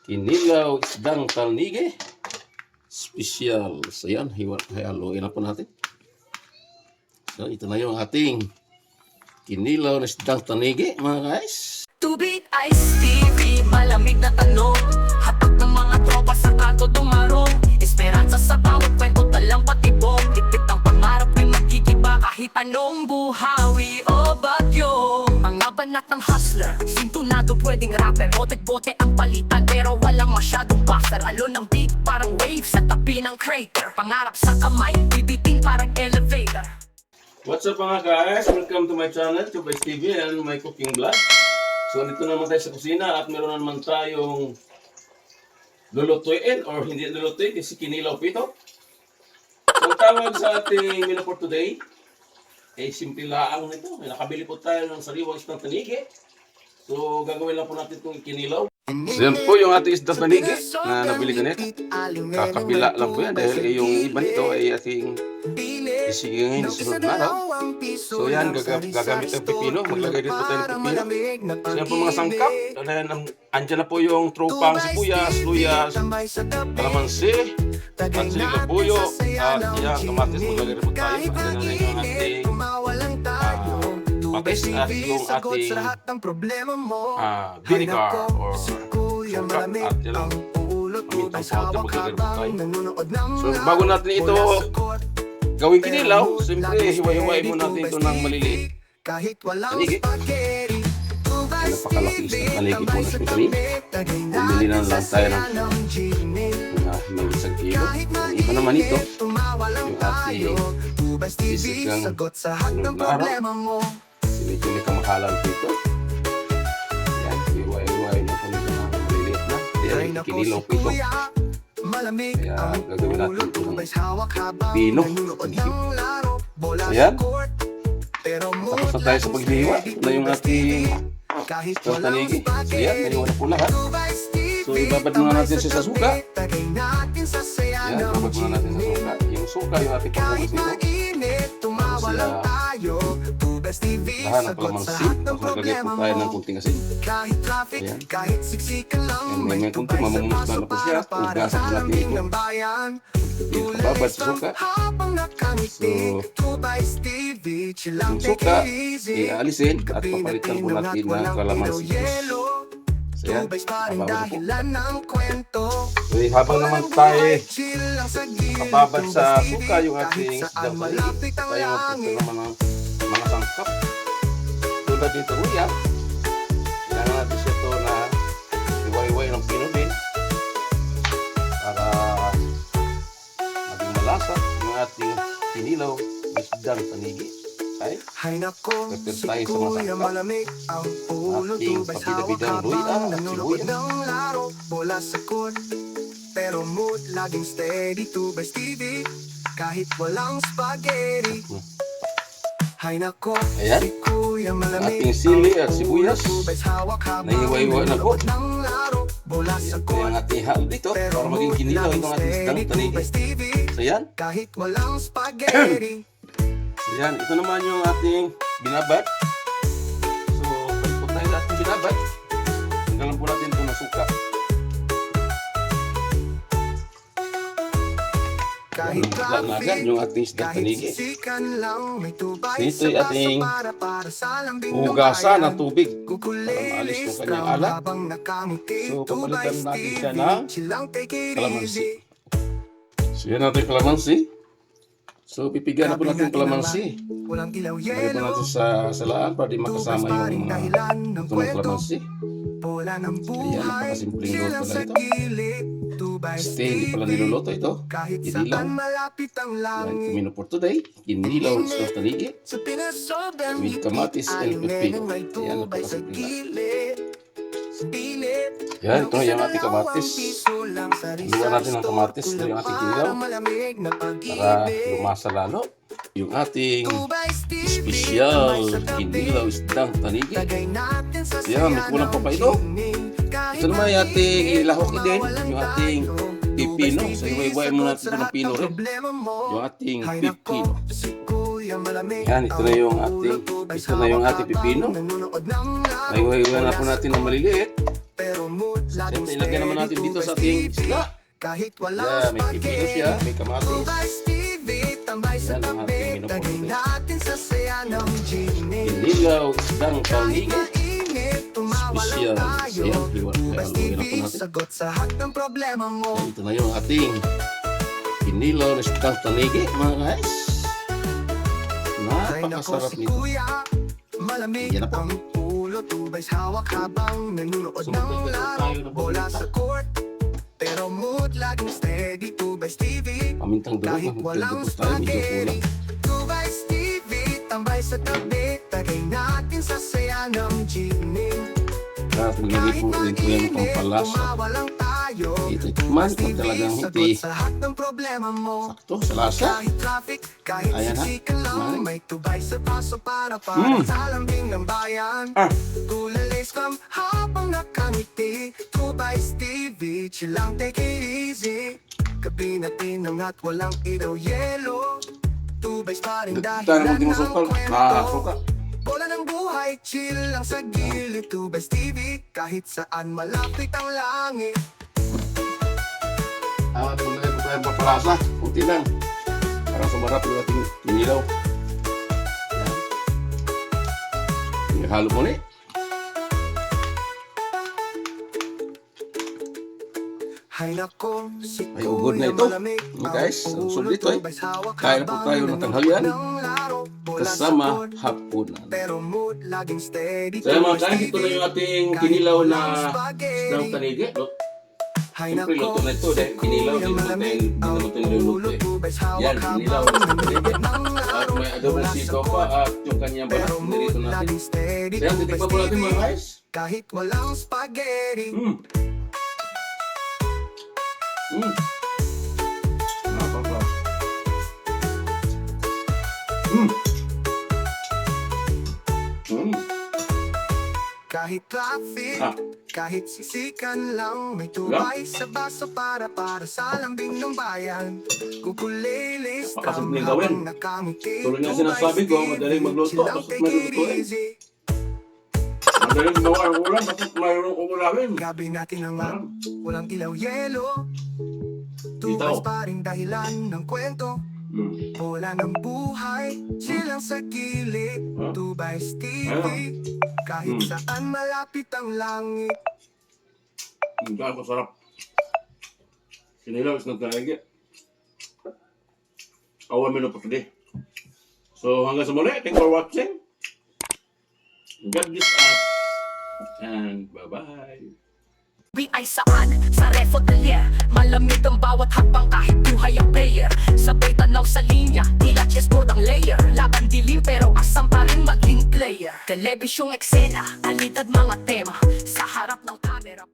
Kinilaw isdang talnige. Special. So yan, haluin na po natin. So ito na yung ating kinilaw na isdang talnige, mga guys. Tubig Ice TV, malamig na tanong. Hatak ng mga tropa sa kanto dumarong. Esperanza sa bawat kwento, talang patibong. Tipit ang pangarap ay magkikiba kahit anong buhawi o bagyo. Mga banat ng hustler, sintunado pwedeng rapper. Bote-bote ang palitan pero walang masyadong buffer. Alon ng beat parang wave sa tabi ng crater. Pangarap sa kamay, bibitin parang elevator. What's up mga guys? Welcome to my channel, Chubais TV and my cooking vlog. So dito naman tayo sa kusina at meron na naman tayong lulutuin or hindi lulutuin kasi kinilaw pito. So ang tawag sa ating menu for today ay simple laang nito. May nakabili po tayo ng sariwang isdang tanigi. So gagawin lang po natin itong kinilaw. So yan po yung ating isdang tanigi na nabili ganito. Kakabila lang po yan dahil yung iba nito ay ating isigingin sa sunod na araw. So yan, gagamit ng pipino. Maglagay dito tayo ng pipino. So yan po mga sangkap. Andyan na po yung tropang sibuyas, luyas, kalamansi, pansin labuyo, at yan, kamatis. Maglagay rin po tayo. Andyan na yung ating patis at yung ating vinegar or sangkap. At yan lang, pamintang powder. Maglagay rin po tayo. So bago natin ito gawin kinilaw, siyempre hiwa-hiwain mo natin ito ng maliliit. Tanigi. Napakalaki isang tanigi po na specially. Bumili na lang tayo ng may isang kilo. Ang iba naman ito, yung ating sisigang sunod na araw. Medyo may kamahalan po ito. Yan, hiwa-hiwain mo po nito ng maliliit na. Kaya kinilaw po ito. Kaya gagawin natin ito ng pino. Ayan. Tapos na tayo sa paghihiwa. Ito na yung ating tanigi. So yan, naliwa na po lahat. So ibabad muna natin siya sa suka. Ayan, ibabad muna natin sa suka. Yung suka, yung ating pagkakas nito. Tapos lahan ng kalamansi. Tapos maglagay po tayo ng kunting asin. Ayan. Ayan, may kunting mamumunos na po siya. Ugasan po natin ito. Yung kababad sa suka. So, yung suka, ialisin at papalitan po natin ng kalamansi. So yan, habang po. So habang naman tayo kababad sa suka yung ating isdang tanigi, tayo magpunta naman ng mga sangkap. Tulad dito ruya, kailangan natin siya ito na iway-iway ng pino din para maging malasa yung ating kinilaw isdang tanigi. Ay, pepper tayo sa mga sangkap. Ating pabida-bidang ruya at sibuyas. Pero mood laging steady, Tubais TV kahit walang spaghetti. Hay nako, ayan, si Kuya malamig. ating sili at sibuyas naiiwa-iwa na po. Ito yung ating halo dito para maging kinilaw itong ating isdang tanigi. So yan. Kahit walang spaghetti. So yan, ito naman yung ating binabad. So pagpot tayo sa ating binabad, tanggalan po natin ito ng suka. Lanagan yung ating isdang tanigi. Dito yung ating hugasan ng tubig para maalis yung kanyang alat. So papalitan natin siya ng kalamansi. So yan natin kalamansi. So pipigyan na po natin kalamansi. Lagyan po natin sa salaan para di makasama yung mga tunong kalamansi. Ayan, napakasimpleng luto na ito. Hindi pala niluluto ito. Kinilaw. Yan, kumino for today. Kinilaw isdang tanigi with kamatis and pepino. Ayan, napakasimpleng na. Yan, ito yung ating kamatis. Luwa natin ng kamatis. Ito yung ating kinilaw para lumasa lalo. Yung ating special kinilaw isdang tanigi. Yan, may kulang pa ba ito? Ito naman yung ating ilahok din. Yung ating pipino. So iwa-iwain mo natin ito ng pino rin. Yung ating pipino. Yan, ito na yung ating pipino. Iwa-iwain na po natin ng maliliit. laging Siyempre, ilagyan naman natin steady, dito sa tubay ating TV. isda. Kahit walang Yeah, may pipino siya, may kamatis. Tubay TV, tambay sa Yan ang tabi. ating Tagay minuputi. natin sa saya ng genie. Inilaw, isdang Kahit taligi. mainit, tumawa Special. lang tayo. Ayan, hiwa- Tubay haluin TV, na po natin. sagot sa lahat ng problema mo. Ito na yung ating inilaw na isdang taligi, mga guys. Ay nako Napakasarap si nito. kuya, malamig Yan na po. ang ulo. Tubay hawak habang nanonood ng Sumunod na laro. tayo na po. Bola sa court, pero mood laging steady. Tubay TV, Pamintang durog, kahit walang magtutubos tayo, medyo spaghetti. kulang. Tubay TV, tambay sa tabi. Tagay natin sa saya ng genie. At nilagay po din ko yan pang mainit, palasa. tumawa lang tayo. Ito, man, pag talagang sagot hindi sa lahat ng problema mo. sakto sa lasa. Kahit traffic, kahit Ayan ha. sisikan lang, Mari. may tubay sa paso para Mm. sa lambing ng bayan. Ah. Kulay scrum habang nakangiti. Tubay TV, chill lang, take it easy. Gabi na tinangat, walang ilaw, yelo. Tubay pa rin Tayo dahilan naman din ng masukal. kwento. Nakakasuka. Bola ng buhay, chill lang sa gilid. Tubay TV, kahit saan malapit ang langit. Kung nilagay po tayo papalasa, kunti lang. Para sumarap yung ating inilaw. Yan. Ihalo mo ulit. Hay nako, si Ay, ugod na Kuya ito. malamig Mga guys, ang ang ulo, sulit ito, eh. tubay hawak Kaya na po habang tayo ng nanonood tanghalian. ng laro. Bola sa Kasama court, hapunan. pero mood laging steady. So yan mga Tubay guys, ito na yung ating kinilaw na isdang taligi. Hay Siyempre, nako, luto na ito si dahil kinilaw, Kuya din naman malamig tayo- ang din naman tayo niluluto ulo, eh. tubay hawak Yan, kinilaw habang na taligi. nanonood ng At laro. may adobong Bola sa sitaw pa court, at yung kanyang balat. pero mood Nilito natin. laging steady. Yan, Tubay titikman po natin mga TV, guys. kahit walang spaghetti. Napakasarap. Kahit traffic, Ah. kahit sisikan lang, may tubay sa baso para sa lambing ng bayan. Kukulilis Napakasarap drum niyang gawin. habang nakangiti. Tulad nga Tubay sinasabi ko, TV, madaling magluto, silang basta take magluto it eh. easy. Madaling gumawa ng ulam, bakit mayroong uulamin? Gabi natin ang walang ilaw, yelo. Itaw. Tubay pa rin dahilan ng kwento. Hmm. Bola ng buhay, silang sa gilid. Huh? Tubay TV, kahit saan malapit ang langit. Ang dahil masarap. Kinilaw is nagtalagi. Awan mo na po today. So hanggang sa muli, thank you for watching. God bless us. And bye-bye. Di ay saan, sa refodelier Malamig ang bawat hakbang kahit buhay ang player Sabay tanaw sa linya, tila chessboard ang layer Laban dilim pero asam pa rin maging player Telebisyong eksena, alitad mga tema Sa harap ng camera